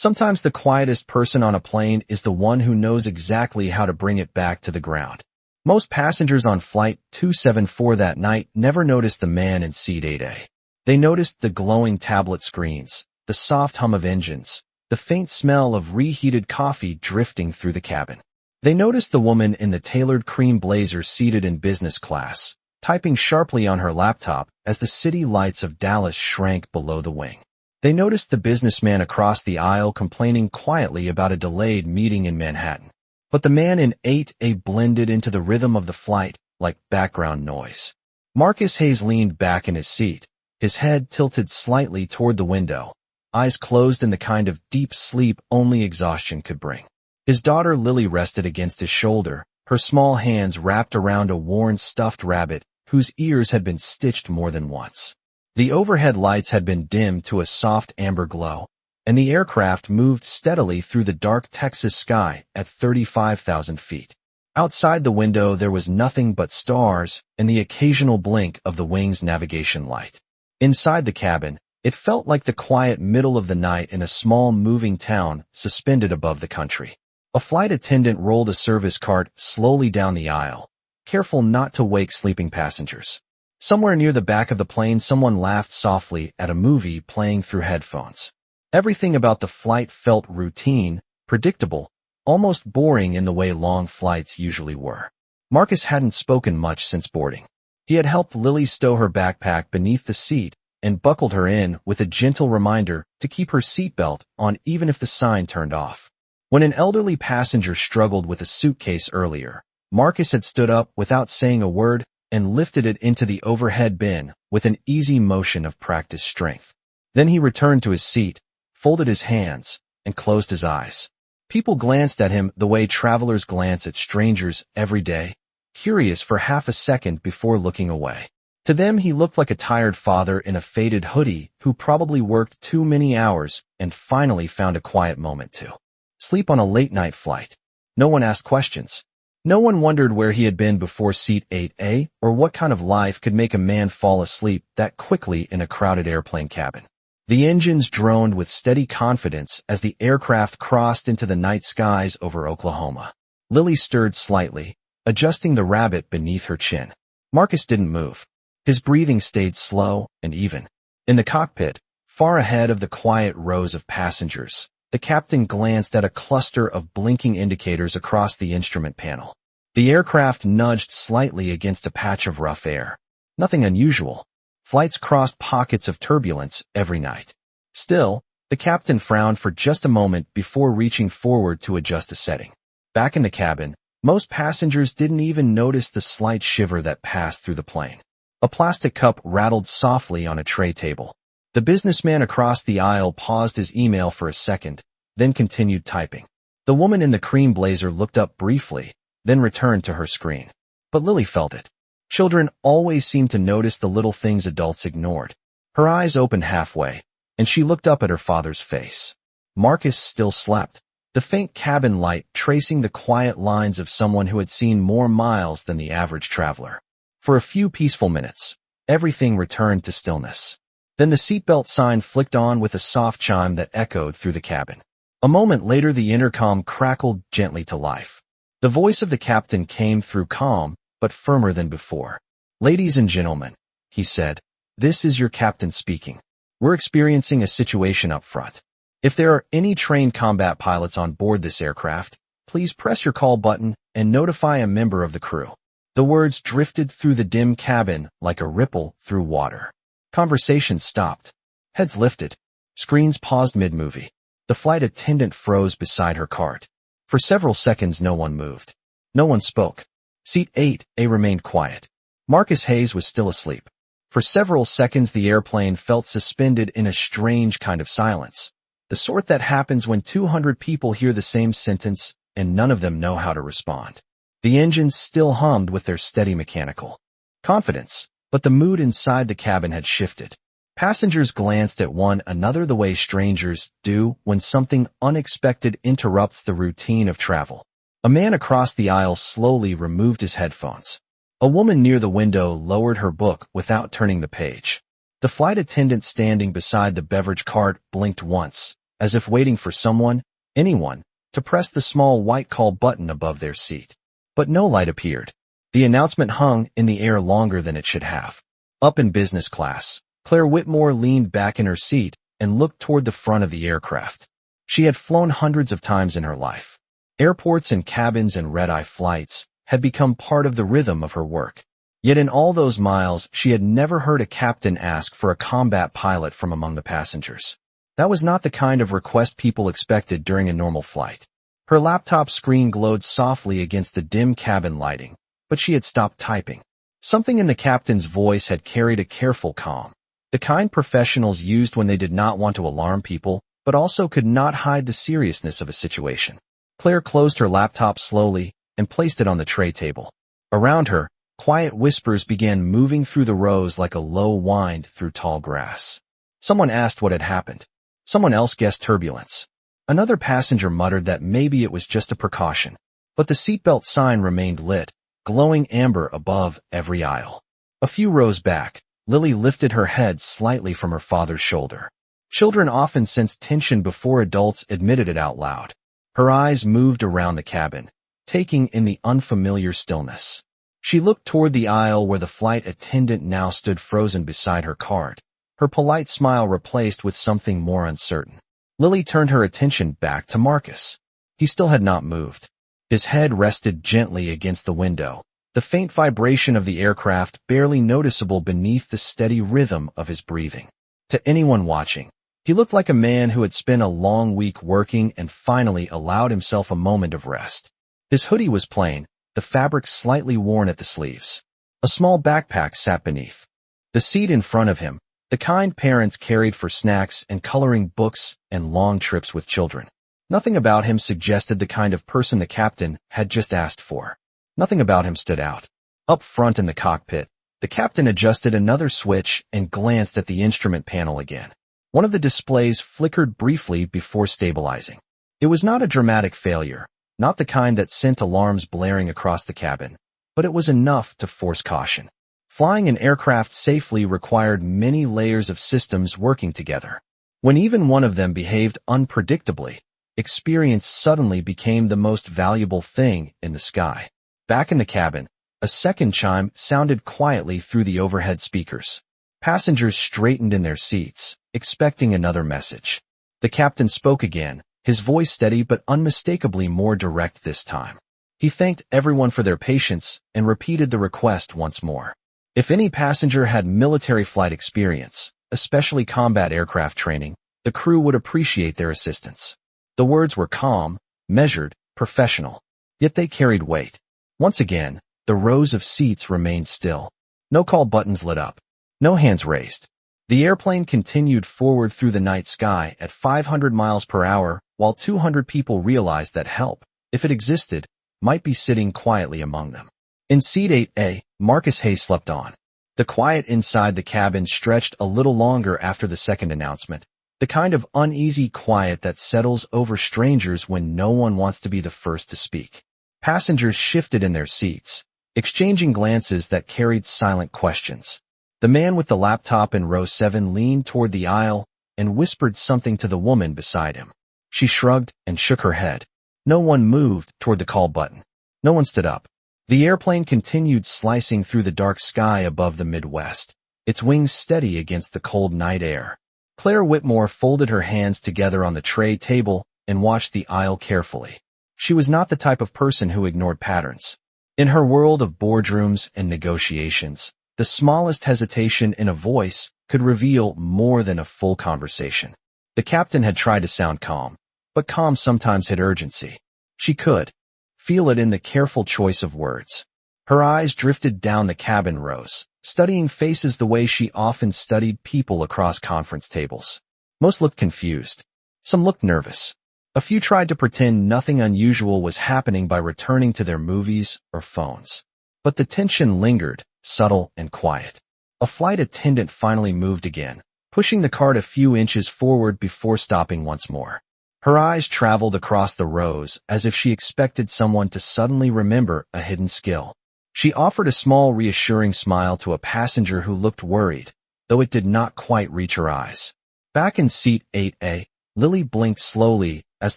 Sometimes the quietest person on a plane is the one who knows exactly how to bring it back to the ground. Most passengers on Flight 274 that night never noticed the man in seat 8A. They noticed the glowing tablet screens, the soft hum of engines, the faint smell of reheated coffee drifting through the cabin. They noticed the woman in the tailored cream blazer seated in business class, typing sharply on her laptop as the city lights of Dallas shrank below the wing. They noticed the businessman across the aisle complaining quietly about a delayed meeting in Manhattan. But the man in 8A blended into the rhythm of the flight like background noise. Marcus Hayes leaned back in his seat, his head tilted slightly toward the window, eyes closed in the kind of deep sleep only exhaustion could bring. His daughter Lily rested against his shoulder, her small hands wrapped around a worn stuffed rabbit whose ears had been stitched more than once. The overhead lights had been dimmed to a soft amber glow, and the aircraft moved steadily through the dark Texas sky at 35,000 feet. Outside the window there was nothing but stars and the occasional blink of the wing's navigation light. Inside the cabin, it felt like the quiet middle of the night in a small moving town suspended above the country. A flight attendant rolled a service cart slowly down the aisle, careful not to wake sleeping passengers. Somewhere near the back of the plane someone laughed softly at a movie playing through headphones. Everything about the flight felt routine, predictable, almost boring in the way long flights usually were. Marcus hadn't spoken much since boarding. He had helped Lily stow her backpack beneath the seat and buckled her in with a gentle reminder to keep her seatbelt on even if the sign turned off. When an elderly passenger struggled with a suitcase earlier, Marcus had stood up without saying a word and lifted it into the overhead bin with an easy motion of practiced strength. Then he returned to his seat, folded his hands, and closed his eyes. People glanced at him the way travelers glance at strangers every day, curious for half a second before looking away. To them he looked like a tired father in a faded hoodie who probably worked too many hours and finally found a quiet moment to sleep on a late-night flight. No one asked questions. No one wondered where he had been before seat 8A or what kind of life could make a man fall asleep that quickly in a crowded airplane cabin. The engines droned with steady confidence as the aircraft crossed into the night skies over Oklahoma. Lily stirred slightly, adjusting the rabbit beneath her chin. Marcus didn't move. His breathing stayed slow and even. In the cockpit, far ahead of the quiet rows of passengers, the captain glanced at a cluster of blinking indicators across the instrument panel. The aircraft nudged slightly against a patch of rough air. Nothing unusual. Flights crossed pockets of turbulence every night. Still, the captain frowned for just a moment before reaching forward to adjust a setting. Back in the cabin, most passengers didn't even notice the slight shiver that passed through the plane. A plastic cup rattled softly on a tray table. The businessman across the aisle paused his email for a second, then continued typing. The woman in the cream blazer looked up briefly, then returned to her screen. But Lily felt it. Children always seem to notice the little things adults ignored. Her eyes opened halfway, and she looked up at her father's face. Marcus still slept, the faint cabin light tracing the quiet lines of someone who had seen more miles than the average traveler. For a few peaceful minutes, everything returned to stillness. Then the seatbelt sign flicked on with a soft chime that echoed through the cabin. A moment later the intercom crackled gently to life. The voice of the captain came through calm, but firmer than before. "Ladies and gentlemen," he said, "this is your captain speaking. We're experiencing a situation up front. If there are any trained combat pilots on board this aircraft, please press your call button and notify a member of the crew." The words drifted through the dim cabin like a ripple through water. Conversation stopped. Heads lifted. Screens paused mid-movie. The flight attendant froze beside her cart. For several seconds no one moved. No one spoke. Seat 8A remained quiet. Marcus Hayes was still asleep. For several seconds the airplane felt suspended in a strange kind of silence. The sort that happens when 200 people hear the same sentence and none of them know how to respond. The engines still hummed with their steady mechanical confidence, but the mood inside the cabin had shifted. Passengers glanced at one another the way strangers do when something unexpected interrupts the routine of travel. A man across the aisle slowly removed his headphones. A woman near the window lowered her book without turning the page. The flight attendant standing beside the beverage cart blinked once, as if waiting for someone, anyone, to press the small white call button above their seat. But no light appeared. The announcement hung in the air longer than it should have. Up in business class, Claire Whitmore leaned back in her seat and looked toward the front of the aircraft. She had flown hundreds of times in her life. Airports and cabins and red-eye flights had become part of the rhythm of her work. Yet in all those miles, she had never heard a captain ask for a combat pilot from among the passengers. That was not the kind of request people expected during a normal flight. Her laptop screen glowed softly against the dim cabin lighting, but she had stopped typing. Something in the captain's voice had carried a careful calm, the kind professionals used when they did not want to alarm people, but also could not hide the seriousness of a situation. Claire closed her laptop slowly and placed it on the tray table. Around her, quiet whispers began moving through the rows like a low wind through tall grass. Someone asked what had happened. Someone else guessed turbulence. Another passenger muttered that maybe it was just a precaution. But the seatbelt sign remained lit, glowing amber above every aisle. A few rows back, Lily lifted her head slightly from her father's shoulder. Children often sensed tension before adults admitted it out loud. Her eyes moved around the cabin, taking in the unfamiliar stillness. She looked toward the aisle where the flight attendant now stood frozen beside her card, her polite smile replaced with something more uncertain. Lily turned her attention back to Marcus. He still had not moved. His head rested gently against the window, the faint vibration of the aircraft barely noticeable beneath the steady rhythm of his breathing. To anyone watching, he looked like a man who had spent a long week working and finally allowed himself a moment of rest. His hoodie was plain, the fabric slightly worn at the sleeves. A small backpack sat beneath. The seat in front of him, the kind parents carried for snacks and coloring books and long trips with children. Nothing about him suggested the kind of person the captain had just asked for. Nothing about him stood out. Up front in the cockpit, the captain adjusted another switch and glanced at the instrument panel again. One of the displays flickered briefly before stabilizing. It was not a dramatic failure, not the kind that sent alarms blaring across the cabin, but it was enough to force caution. Flying an aircraft safely required many layers of systems working together. When even one of them behaved unpredictably, experience suddenly became the most valuable thing in the sky. Back in the cabin, a second chime sounded quietly through the overhead speakers. Passengers straightened in their seats, expecting another message. The captain spoke again, his voice steady but unmistakably more direct this time. He thanked everyone for their patience and repeated the request once more. If any passenger had military flight experience, especially combat aircraft training, the crew would appreciate their assistance. The words were calm, measured, professional, yet they carried weight. Once again, the rows of seats remained still. No call buttons lit up. No hands raised. The airplane continued forward through the night sky at 500 miles per hour, while 200 people realized that help, if it existed, might be sitting quietly among them. In seat 8A, Marcus Hayes slept on. The quiet inside the cabin stretched a little longer after the second announcement, the kind of uneasy quiet that settles over strangers when no one wants to be the first to speak. Passengers shifted in their seats, exchanging glances that carried silent questions. The man with the laptop in row 7 leaned toward the aisle and whispered something to the woman beside him. She shrugged and shook her head. No one moved toward the call button. No one stood up. The airplane continued slicing through the dark sky above the Midwest, its wings steady against the cold night air. Claire Whitmore folded her hands together on the tray table and watched the aisle carefully. She was not the type of person who ignored patterns. In her world of boardrooms and negotiations, the smallest hesitation in a voice could reveal more than a full conversation. The captain had tried to sound calm, but calm sometimes hid urgency. She could feel it in the careful choice of words. Her eyes drifted down the cabin rows, studying faces the way she often studied people across conference tables. Most looked confused. Some looked nervous. A few tried to pretend nothing unusual was happening by returning to their movies or phones. But the tension lingered, subtle and quiet. A flight attendant finally moved again, pushing the cart a few inches forward before stopping once more. Her eyes traveled across the rows as if she expected someone to suddenly remember a hidden skill. She offered a small reassuring smile to a passenger who looked worried, though it did not quite reach her eyes. Back in seat 8A, Lily blinked slowly as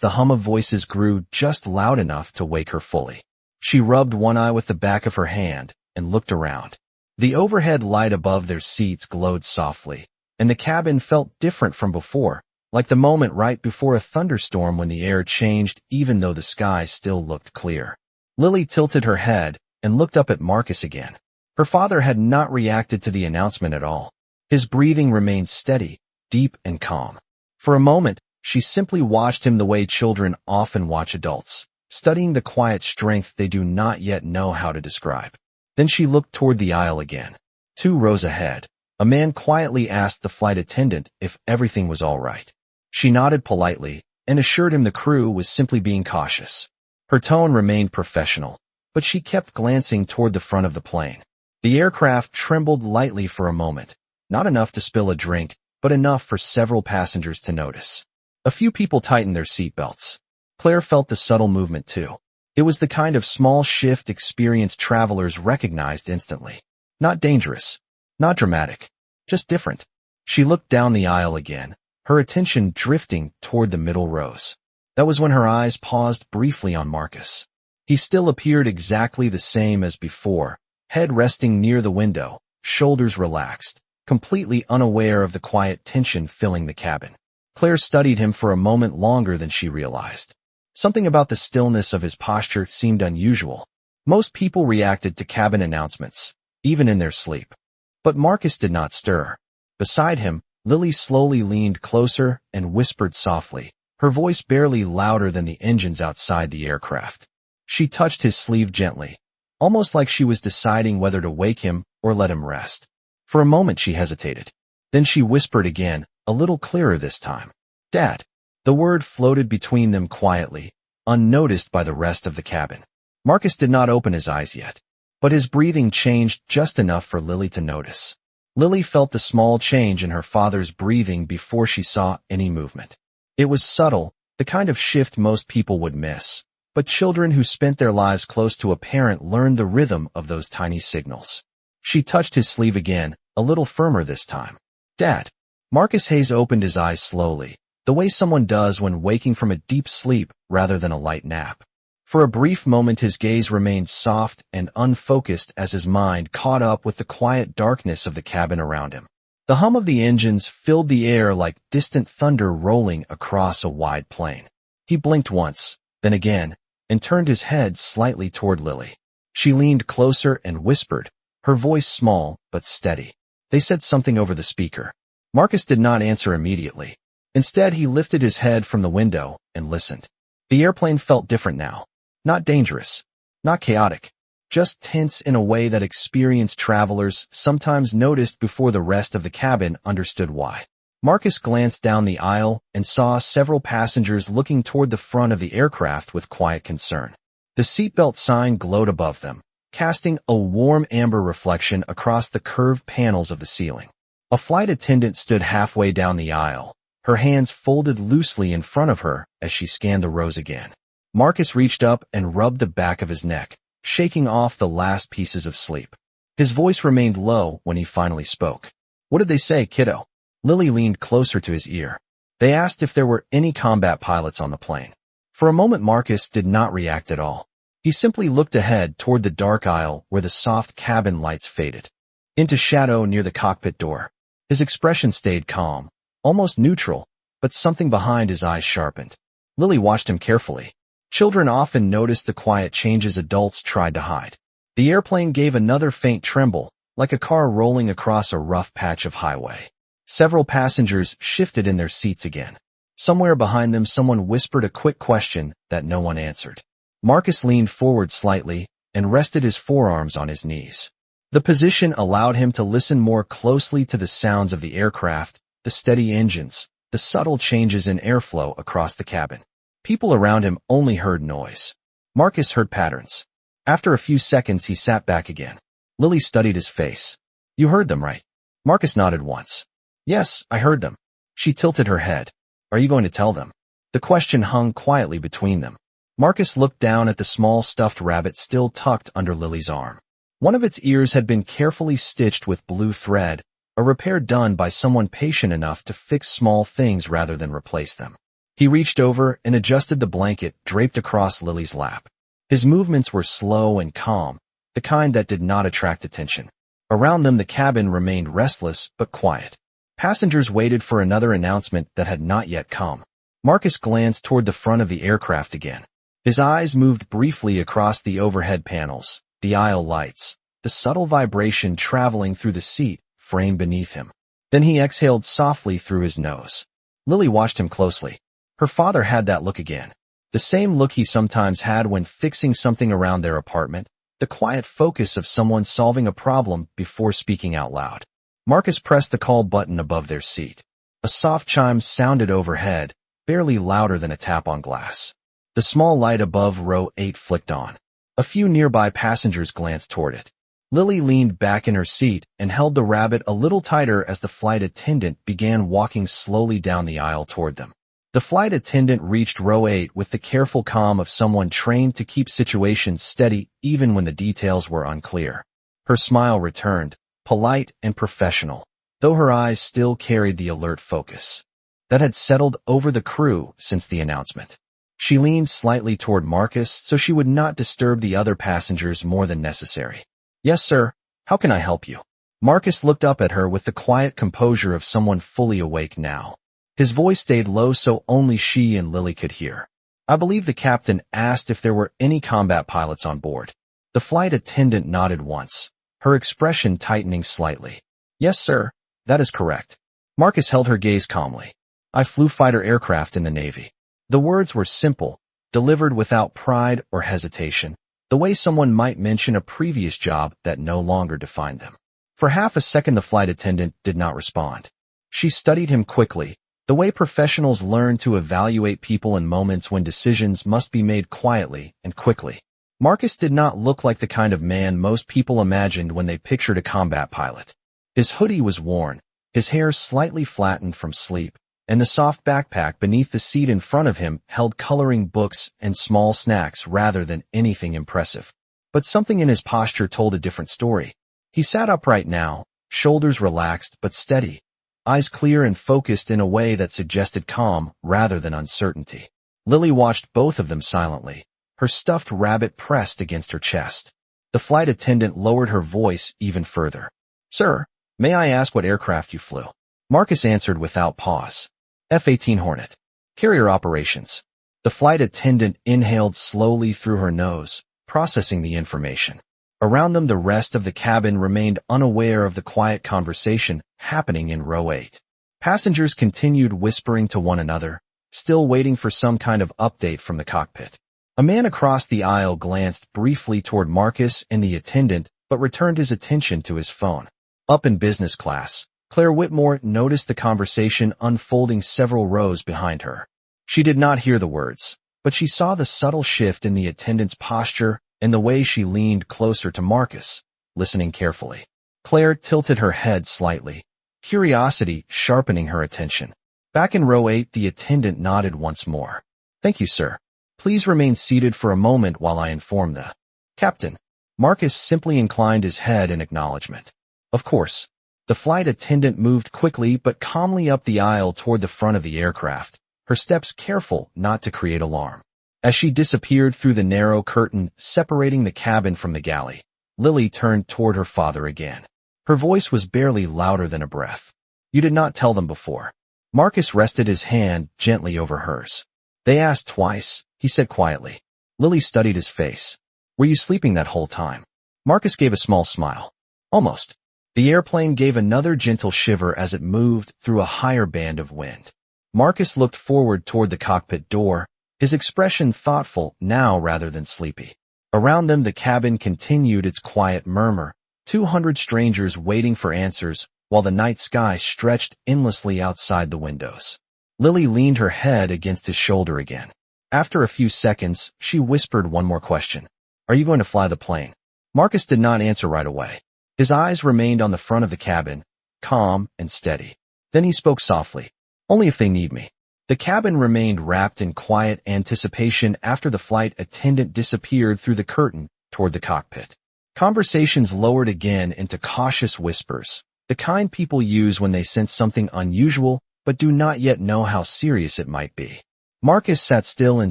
the hum of voices grew just loud enough to wake her fully. She rubbed one eye with the back of her hand and looked around. The overhead light above their seats glowed softly, and the cabin felt different from before, like the moment right before a thunderstorm when the air changed even though the sky still looked clear. Lily tilted her head and looked up at Marcus again. Her father had not reacted to the announcement at all. His breathing remained steady, deep and calm. For a moment, she simply watched him the way children often watch adults, studying the quiet strength they do not yet know how to describe. Then she looked toward the aisle again. 2 rows ahead, a man quietly asked the flight attendant if everything was all right. She nodded politely and assured him the crew was simply being cautious. Her tone remained professional, but she kept glancing toward the front of the plane. The aircraft trembled lightly for a moment, not enough to spill a drink, but enough for several passengers to notice. A few people tightened their seatbelts. Claire felt the subtle movement too. It was the kind of small shift experienced travelers recognized instantly. Not dangerous, not dramatic, just different. She looked down the aisle again, her attention drifting toward the middle rows. That was when her eyes paused briefly on Marcus. He still appeared exactly the same as before, head resting near the window, shoulders relaxed, completely unaware of the quiet tension filling the cabin. Claire studied him for a moment longer than she realized. Something about the stillness of his posture seemed unusual. Most people reacted to cabin announcements, even in their sleep. But Marcus did not stir. Beside him, Lily slowly leaned closer and whispered softly, her voice barely louder than the engines outside the aircraft. She touched his sleeve gently, almost like she was deciding whether to wake him or let him rest. For a moment she hesitated. Then she whispered again, a little clearer this time. "Dad." The word floated between them quietly, unnoticed by the rest of the cabin. Marcus did not open his eyes yet, but his breathing changed just enough for Lily to notice. Lily felt the small change in her father's breathing before she saw any movement. It was subtle, the kind of shift most people would miss, but children who spent their lives close to a parent learned the rhythm of those tiny signals. She touched his sleeve again, a little firmer this time. "Dad." Marcus Hayes opened his eyes slowly, the way someone does when waking from a deep sleep rather than a light nap. For a brief moment his gaze remained soft and unfocused as his mind caught up with the quiet darkness of the cabin around him. The hum of the engines filled the air like distant thunder rolling across a wide plain. He blinked once, then again, and turned his head slightly toward Lily. She leaned closer and whispered, her voice small but steady. They said something over the speaker. Marcus did not answer immediately. Instead, he lifted his head from the window and listened. The airplane felt different now. Not dangerous, not chaotic, just tense in a way that experienced travelers sometimes noticed before the rest of the cabin understood why. Marcus glanced down the aisle and saw several passengers looking toward the front of the aircraft with quiet concern. The seatbelt sign glowed above them, casting a warm amber reflection across the curved panels of the ceiling. A flight attendant stood halfway down the aisle, her hands folded loosely in front of her as she scanned the rows again. Marcus reached up and rubbed the back of his neck, shaking off the last pieces of sleep. His voice remained low when he finally spoke. "What did they say, kiddo?" Lily leaned closer to his ear. "They asked if there were any combat pilots on the plane." For a moment Marcus did not react at all. He simply looked ahead toward the dark aisle where the soft cabin lights faded into shadow near the cockpit door. His expression stayed calm, almost neutral, but something behind his eyes sharpened. Lily watched him carefully. Children often noticed the quiet changes adults tried to hide. The airplane gave another faint tremble, like a car rolling across a rough patch of highway. Several passengers shifted in their seats again. Somewhere behind them someone whispered a quick question that no one answered. Marcus leaned forward slightly and rested his forearms on his knees. The position allowed him to listen more closely to the sounds of the aircraft, the steady engines, the subtle changes in airflow across the cabin. People around him only heard noise. Marcus heard patterns. After a few seconds he sat back again. Lily studied his face. "You heard them, right?" Marcus nodded once. "Yes, I heard them." She tilted her head. "Are you going to tell them?" The question hung quietly between them. Marcus looked down at the small stuffed rabbit still tucked under Lily's arm. One of its ears had been carefully stitched with blue thread, a repair done by someone patient enough to fix small things rather than replace them. He reached over and adjusted the blanket draped across Lily's lap. His movements were slow and calm, the kind that did not attract attention. Around them the cabin remained restless but quiet. Passengers waited for another announcement that had not yet come. Marcus glanced toward the front of the aircraft again. His eyes moved briefly across the overhead panels, the aisle lights, the subtle vibration traveling through the seat frame beneath him. Then he exhaled softly through his nose. Lily watched him closely. Her father had that look again. The same look he sometimes had when fixing something around their apartment, the quiet focus of someone solving a problem before speaking out loud. Marcus pressed the call button above their seat. A soft chime sounded overhead, barely louder than a tap on glass. The small light above row 8 flicked on. A few nearby passengers glanced toward it. Lily leaned back in her seat and held the rabbit a little tighter as the flight attendant began walking slowly down the aisle toward them. The flight attendant reached row 8 with the careful calm of someone trained to keep situations steady even when the details were unclear. Her smile returned, polite and professional, though her eyes still carried the alert focus that had settled over the crew since the announcement. She leaned slightly toward Marcus so she would not disturb the other passengers more than necessary. "Yes, sir. How can I help you?" Marcus looked up at her with the quiet composure of someone fully awake now. His voice stayed low so only she and Lily could hear. "I believe the captain asked if there were any combat pilots on board." The flight attendant nodded once, her expression tightening slightly. "Yes, sir. That is correct." Marcus held her gaze calmly. "I flew fighter aircraft in the Navy." The words were simple, delivered without pride or hesitation, the way someone might mention a previous job that no longer defined them. For half a second the flight attendant did not respond. She studied him quickly, the way professionals learn to evaluate people in moments when decisions must be made quietly and quickly. Marcus did not look like the kind of man most people imagined when they pictured a combat pilot. His hoodie was worn, his hair slightly flattened from sleep, and the soft backpack beneath the seat in front of him held coloring books and small snacks rather than anything impressive. But something in his posture told a different story. He sat upright now, shoulders relaxed but steady, eyes clear and focused in a way that suggested calm rather than uncertainty. Lily watched both of them silently, her stuffed rabbit pressed against her chest. The flight attendant lowered her voice even further. "Sir, may I ask what aircraft you flew?" Marcus answered without pause. F-18 Hornet. Carrier operations. The flight attendant inhaled slowly through her nose, processing the information. Around them the rest of the cabin remained unaware of the quiet conversation happening in row 8. Passengers continued whispering to one another, still waiting for some kind of update from the cockpit. A man across the aisle glanced briefly toward Marcus and the attendant, but returned his attention to his phone. Up in business class, Claire Whitmore noticed the conversation unfolding several rows behind her. She did not hear the words, but she saw the subtle shift in the attendant's posture and the way she leaned closer to Marcus, listening carefully. Claire tilted her head slightly, curiosity sharpening her attention. Back in row 8, the attendant nodded once more. "Thank you, sir. Please remain seated for a moment while I inform the captain." Marcus simply inclined his head in acknowledgement. "Of course." The flight attendant moved quickly but calmly up the aisle toward the front of the aircraft, her steps careful not to create alarm. As she disappeared through the narrow curtain separating the cabin from the galley, Lily turned toward her father again. Her voice was barely louder than a breath. "You did not tell them before." Marcus rested his hand gently over hers. "They asked twice," he said quietly. Lily studied his face. "Were you sleeping that whole time?" Marcus gave a small smile. "Almost." The airplane gave another gentle shiver as it moved through a higher band of wind. Marcus looked forward toward the cockpit door, his expression thoughtful now rather than sleepy. Around them the cabin continued its quiet murmur, 200 strangers waiting for answers while the night sky stretched endlessly outside the windows. Lily leaned her head against his shoulder again. After a few seconds, she whispered one more question. "Are you going to fly the plane?" Marcus did not answer right away. His eyes remained on the front of the cabin, calm and steady. Then he spoke softly. "Only if they need me." The cabin remained wrapped in quiet anticipation after the flight attendant disappeared through the curtain toward the cockpit. Conversations lowered again into cautious whispers, the kind people use when they sense something unusual but do not yet know how serious it might be. Marcus sat still in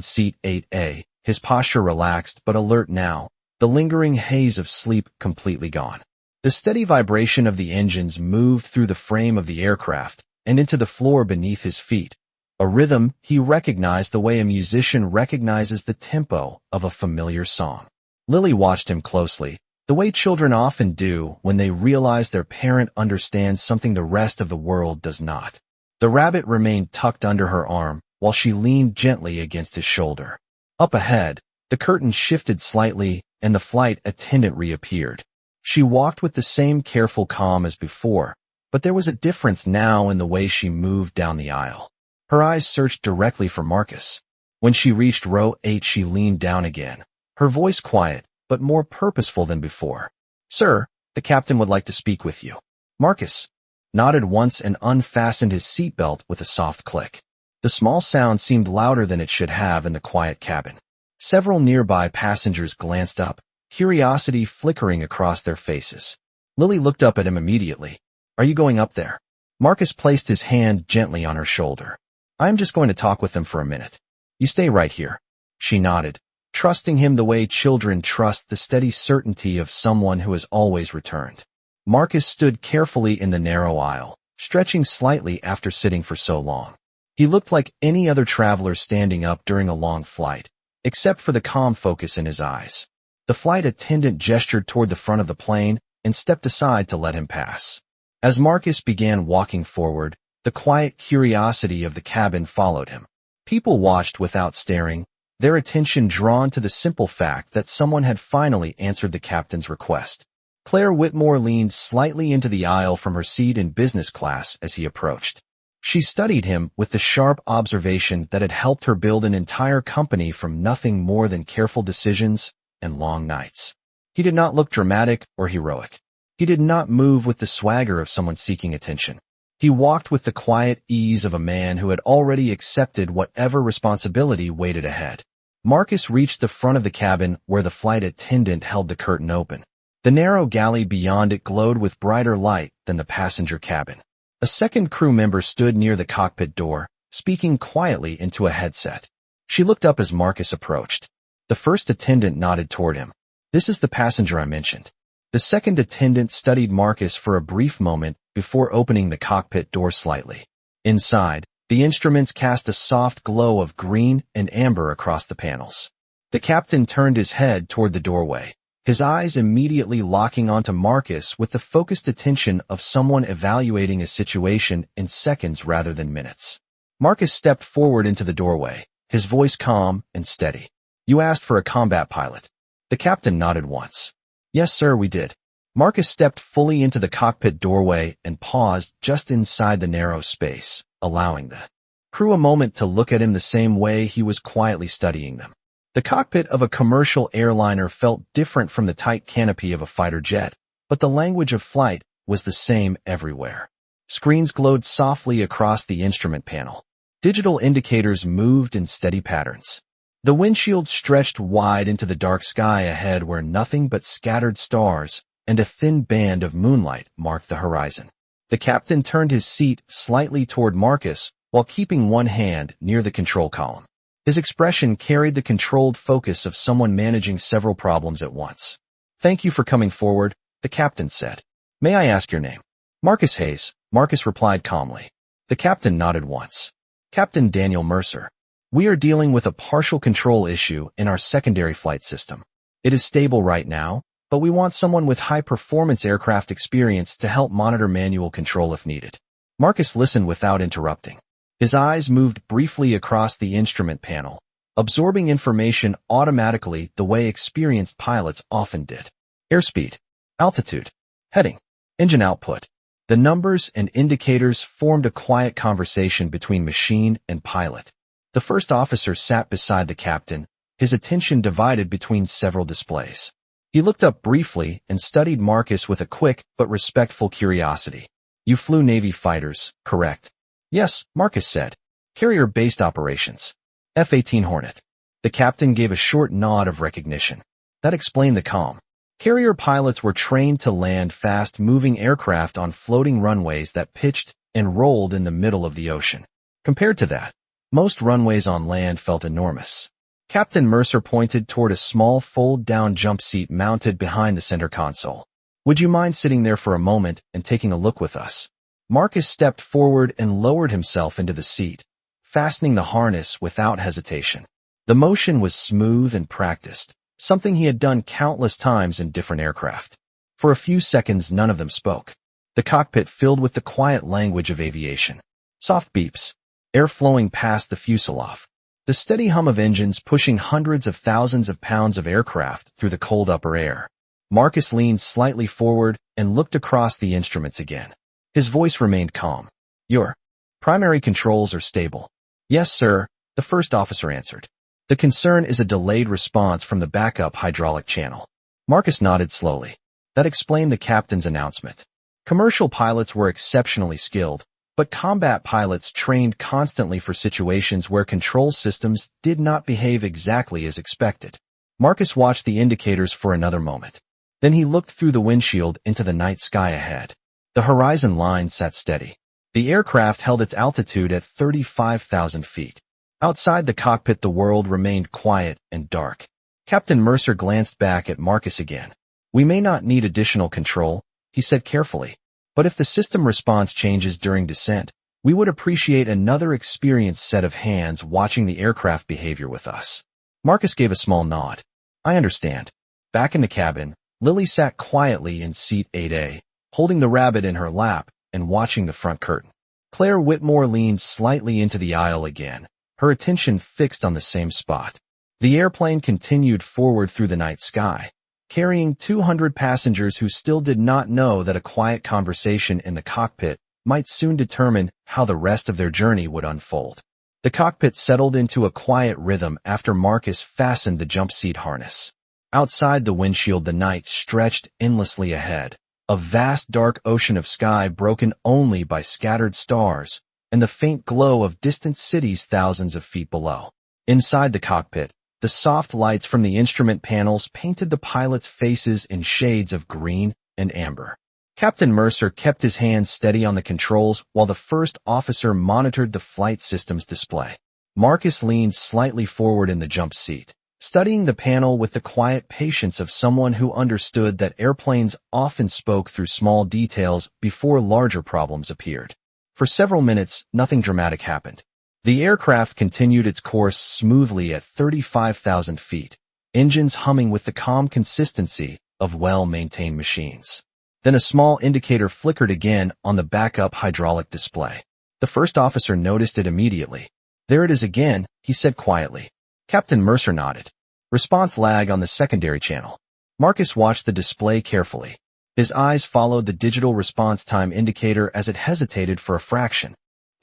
seat 8A, his posture relaxed but alert now, the lingering haze of sleep completely gone. The steady vibration of the engines moved through the frame of the aircraft and into the floor beneath his feet. A rhythm he recognized the way a musician recognizes the tempo of a familiar song. Lily watched him closely, the way children often do when they realize their parent understands something the rest of the world does not. The rabbit remained tucked under her arm while she leaned gently against his shoulder. Up ahead, the curtain shifted slightly and the flight attendant reappeared. She walked with the same careful calm as before, but there was a difference now in the way she moved down the aisle. Her eyes searched directly for Marcus. When she reached row 8, she leaned down again, her voice quiet, but more purposeful than before. "Sir, the captain would like to speak with you." Marcus nodded once and unfastened his seatbelt with a soft click. The small sound seemed louder than it should have in the quiet cabin. Several nearby passengers glanced up, curiosity flickering across their faces. Lily looked up at him immediately. "Are you going up there?" Marcus placed his hand gently on her shoulder. "I'm just going to talk with them for a minute. You stay right here." She nodded, trusting him the way children trust the steady certainty of someone who has always returned. Marcus stood carefully in the narrow aisle, stretching slightly after sitting for so long. He looked like any other traveler standing up during a long flight, except for the calm focus in his eyes. The flight attendant gestured toward the front of the plane and stepped aside to let him pass. As Marcus began walking forward, the quiet curiosity of the cabin followed him. People watched without staring, their attention drawn to the simple fact that someone had finally answered the captain's request. Claire Whitmore leaned slightly into the aisle from her seat in business class as he approached. She studied him with the sharp observation that had helped her build an entire company from nothing more than careful decisions and long nights. He did not look dramatic or heroic. He did not move with the swagger of someone seeking attention. He walked with the quiet ease of a man who had already accepted whatever responsibility waited ahead. Marcus reached the front of the cabin where the flight attendant held the curtain open. The narrow galley beyond it glowed with brighter light than the passenger cabin. A second crew member stood near the cockpit door, speaking quietly into a headset. She looked up as Marcus approached. The first attendant nodded toward him. "This is the passenger I mentioned." The second attendant studied Marcus for a brief moment before opening the cockpit door slightly. Inside, the instruments cast a soft glow of green and amber across the panels. The captain turned his head toward the doorway, his eyes immediately locking onto Marcus with the focused attention of someone evaluating a situation in seconds rather than minutes. Marcus stepped forward into the doorway, his voice calm and steady. "You asked for a combat pilot." The captain nodded once. "Yes, sir, we did." Marcus stepped fully into the cockpit doorway and paused just inside the narrow space, allowing the crew a moment to look at him the same way he was quietly studying them. The cockpit of a commercial airliner felt different from the tight canopy of a fighter jet, but the language of flight was the same everywhere. Screens glowed softly across the instrument panel. Digital indicators moved in steady patterns. The windshield stretched wide into the dark sky ahead where nothing but scattered stars and a thin band of moonlight marked the horizon. The captain turned his seat slightly toward Marcus while keeping one hand near the control column. His expression carried the controlled focus of someone managing several problems at once. "Thank you for coming forward," the captain said. "May I ask your name?" "Marcus Hayes," Marcus replied calmly. The captain nodded once. "Captain Daniel Mercer. We are dealing with a partial control issue in our secondary flight system. It is stable right now, but we want someone with high-performance aircraft experience to help monitor manual control if needed." Marcus listened without interrupting. His eyes moved briefly across the instrument panel, absorbing information automatically the way experienced pilots often did. Airspeed, altitude, heading, engine output. The numbers and indicators formed a quiet conversation between machine and pilot. The first officer sat beside the captain, his attention divided between several displays. He looked up briefly and studied Marcus with a quick but respectful curiosity. "You flew Navy fighters, correct?" "Yes," Marcus said. "Carrier-based operations. F-18 Hornet." The captain gave a short nod of recognition. That explained the calm. Carrier pilots were trained to land fast-moving aircraft on floating runways that pitched and rolled in the middle of the ocean. Compared to that, Most runways on land felt enormous. Captain Mercer pointed toward a small fold-down jump seat mounted behind the center console. Would you mind sitting there for a moment and taking a look with us? Marcus stepped forward and lowered himself into the seat, fastening the harness without hesitation. The motion was smooth and practiced, something he had done countless times in different aircraft. For a few seconds, none of them spoke. The cockpit filled with the quiet language of aviation. Soft beeps, air flowing past the fuselage. The steady hum of engines pushing hundreds of thousands of pounds of aircraft through the cold upper air. Marcus leaned slightly forward and looked across the instruments again. His voice remained calm. Your primary controls are stable. Yes, sir, the first officer answered. The concern is a delayed response from the backup hydraulic channel. Marcus nodded slowly. That explained the captain's announcement. Commercial pilots were exceptionally skilled, but combat pilots trained constantly for situations where control systems did not behave exactly as expected. Marcus watched the indicators for another moment. Then he looked through the windshield into the night sky ahead. The horizon line sat steady. The aircraft held its altitude at 35,000 feet. Outside the cockpit, the world remained quiet and dark. Captain Mercer glanced back at Marcus again. We may not need additional control, he said carefully. But if the system response changes during descent, we would appreciate another experienced set of hands watching the aircraft behavior with us. Marcus gave a small nod. I understand. Back in the cabin, Lily sat quietly in seat 8A, holding the rabbit in her lap and watching the front curtain. Claire Whitmore leaned slightly into the aisle again, her attention fixed on the same spot. The airplane continued forward through the night sky, carrying 200 passengers who still did not know that a quiet conversation in the cockpit might soon determine how the rest of their journey would unfold. The cockpit settled into a quiet rhythm after Marcus fastened the jump seat harness. Outside the windshield, the night stretched endlessly ahead, a vast dark ocean of sky broken only by scattered stars and the faint glow of distant cities thousands of feet below. Inside the cockpit, the soft lights from the instrument panels painted the pilots' faces in shades of green and amber. Captain Mercer kept his hands steady on the controls while the first officer monitored the flight system's display. Marcus leaned slightly forward in the jump seat, studying the panel with the quiet patience of someone who understood that airplanes often spoke through small details before larger problems appeared. For several minutes, nothing dramatic happened. The aircraft continued its course smoothly at 35,000 feet, engines humming with the calm consistency of well-maintained machines. Then a small indicator flickered again on the backup hydraulic display. The first officer noticed it immediately. There it is again, he said quietly. Captain Mercer nodded. Response lag on the secondary channel. Marcus watched the display carefully. His eyes followed the digital response time indicator as it hesitated for a fraction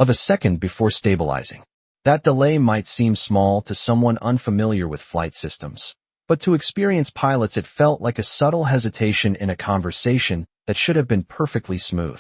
of a second before stabilizing. That delay might seem small to someone unfamiliar with flight systems, but to experienced pilots it felt like a subtle hesitation in a conversation that should have been perfectly smooth.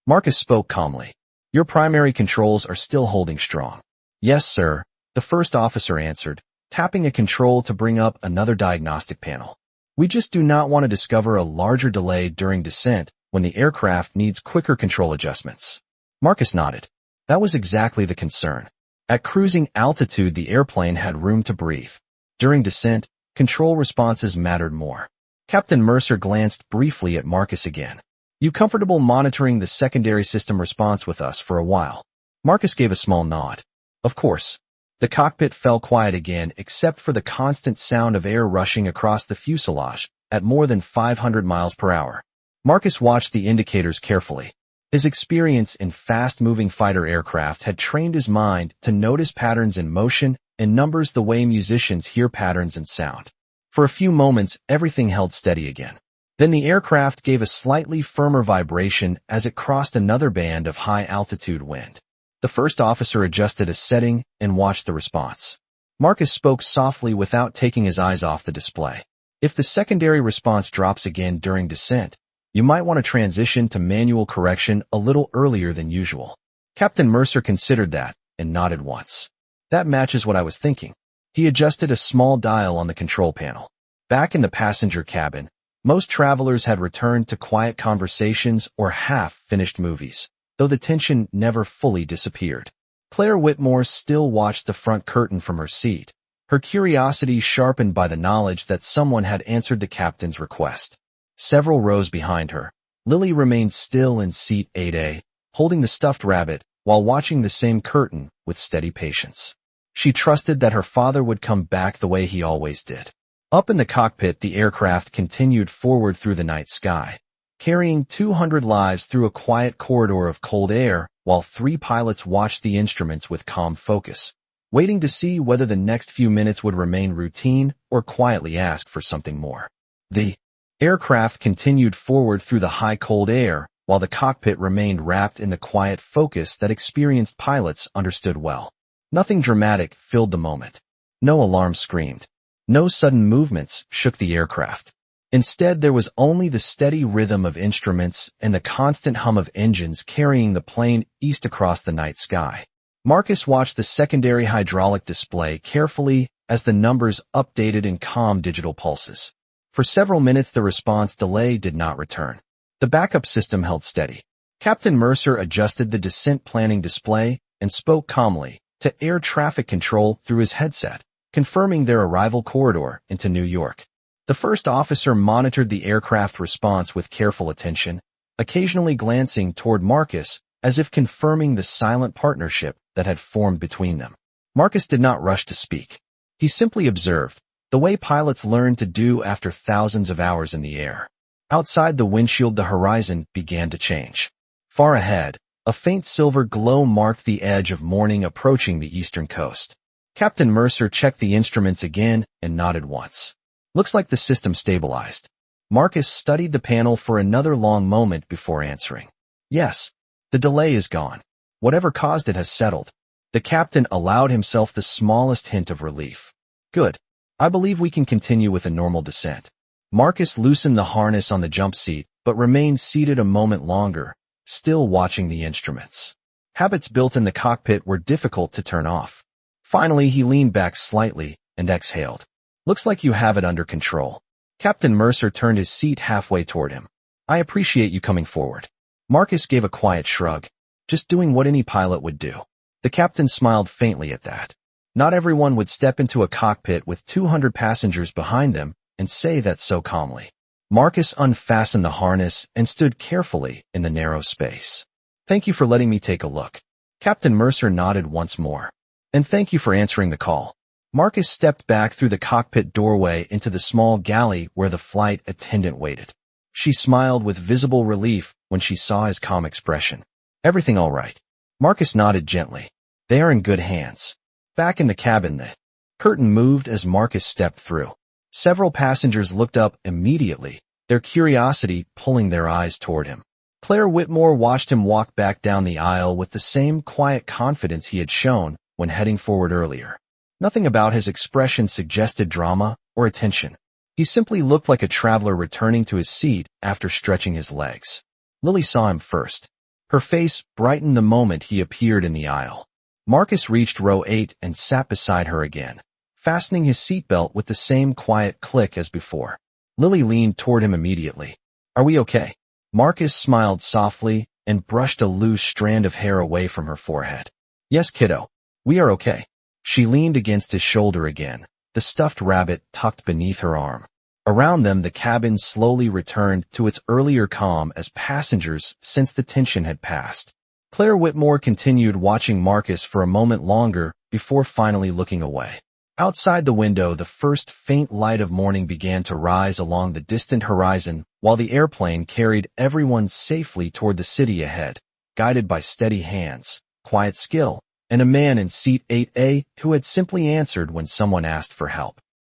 Marcus spoke calmly. Your primary controls are still holding strong. Yes, sir, the first officer answered, tapping a control to bring up another diagnostic panel. We just do not want to discover a larger delay during descent when the aircraft needs quicker control adjustments. Marcus nodded. That was exactly the concern. At cruising altitude, the airplane had room to breathe. During descent, control responses mattered more. Captain Mercer glanced briefly at Marcus again. You comfortable monitoring the secondary system response with us for a while? Marcus gave a small nod. Of course. The cockpit fell quiet again except for the constant sound of air rushing across the fuselage at more than 500 miles per hour. Marcus watched the indicators carefully. His experience in fast-moving fighter aircraft had trained his mind to notice patterns in motion and numbers the way musicians hear patterns in sound. For a few moments, everything held steady again. Then the aircraft gave a slightly firmer vibration as it crossed another band of high-altitude wind. The first officer adjusted a setting and watched the response. Marcus spoke softly without taking his eyes off the display. If the secondary response drops again during descent, you might want to transition to manual correction a little earlier than usual. Captain Mercer considered that and nodded once. That matches what I was thinking. He adjusted a small dial on the control panel. Back in the passenger cabin, most travelers had returned to quiet conversations or half-finished movies, though the tension never fully disappeared. Claire Whitmore still watched the front curtain from her seat, her curiosity sharpened by the knowledge that someone had answered the captain's request. Several rows behind her, Lily remained still in seat 8A, holding the stuffed rabbit while watching the same curtain with steady patience. She trusted that her father would come back the way he always did. Up in the cockpit, the aircraft continued forward through the night sky, carrying 200 lives through a quiet corridor of cold air, while 3 pilots watched the instruments with calm focus, waiting to see whether the next few minutes would remain routine or quietly ask for something more. The aircraft continued forward through the high cold air, while the cockpit remained wrapped in the quiet focus that experienced pilots understood well. Nothing dramatic filled the moment. No alarm screamed. No sudden movements shook the aircraft. Instead, there was only the steady rhythm of instruments and the constant hum of engines carrying the plane east across the night sky. Marcus watched the secondary hydraulic display carefully as the numbers updated in calm digital pulses. For several minutes, the response delay did not return. The backup system held steady. Captain Mercer adjusted the descent planning display and spoke calmly to air traffic control through his headset, confirming their arrival corridor into New York. The first officer monitored the aircraft response with careful attention, occasionally glancing toward Marcus as if confirming the silent partnership that had formed between them. Marcus did not rush to speak. He simply observed, the way pilots learn to do after thousands of hours in the air. Outside the windshield, the horizon began to change. Far ahead, a faint silver glow marked the edge of morning approaching the eastern coast. Captain Mercer checked the instruments again and nodded once. Looks like the system stabilized. Marcus studied the panel for another long moment before answering. Yes, the delay is gone. Whatever caused it has settled. The captain allowed himself the smallest hint of relief. Good. I believe we can continue with a normal descent. Marcus loosened the harness on the jump seat, but remained seated a moment longer, still watching the instruments. Habits built in the cockpit were difficult to turn off. Finally, he leaned back slightly and exhaled. Looks like you have it under control. Captain Mercer turned his seat halfway toward him. I appreciate you coming forward. Marcus gave a quiet shrug. Just doing what any pilot would do. The captain smiled faintly at that. Not everyone would step into a cockpit with 200 passengers behind them and say that so calmly. Marcus unfastened the harness and stood carefully in the narrow space. Thank you for letting me take a look. Captain Mercer nodded once more. And thank you for answering the call. Marcus stepped back through the cockpit doorway into the small galley where the flight attendant waited. She smiled with visible relief when she saw his calm expression. Everything all right? Marcus nodded gently. They are in good hands. Back in the cabin, the curtain moved as Marcus stepped through. Several passengers looked up immediately, their curiosity pulling their eyes toward him. Claire Whitmore watched him walk back down the aisle with the same quiet confidence he had shown when heading forward earlier. Nothing about his expression suggested drama or attention. He simply looked like a traveler returning to his seat after stretching his legs. Lily saw him first. Her face brightened the moment he appeared in the aisle. Marcus reached row 8 and sat beside her again, fastening his seatbelt with the same quiet click as before. Lily leaned toward him immediately. Are we okay? Marcus smiled softly and brushed a loose strand of hair away from her forehead. Yes, kiddo. We are okay. She leaned against his shoulder again, the stuffed rabbit tucked beneath her arm. Around them, the cabin slowly returned to its earlier calm as passengers sensed the tension had passed. Claire Whitmore continued watching Marcus for a moment longer before finally looking away. Outside the window, the first faint light of morning began to rise along the distant horizon while the airplane carried everyone safely toward the city ahead, guided by steady hands, quiet skill, and a man in seat 8A who had simply answered when someone asked for help.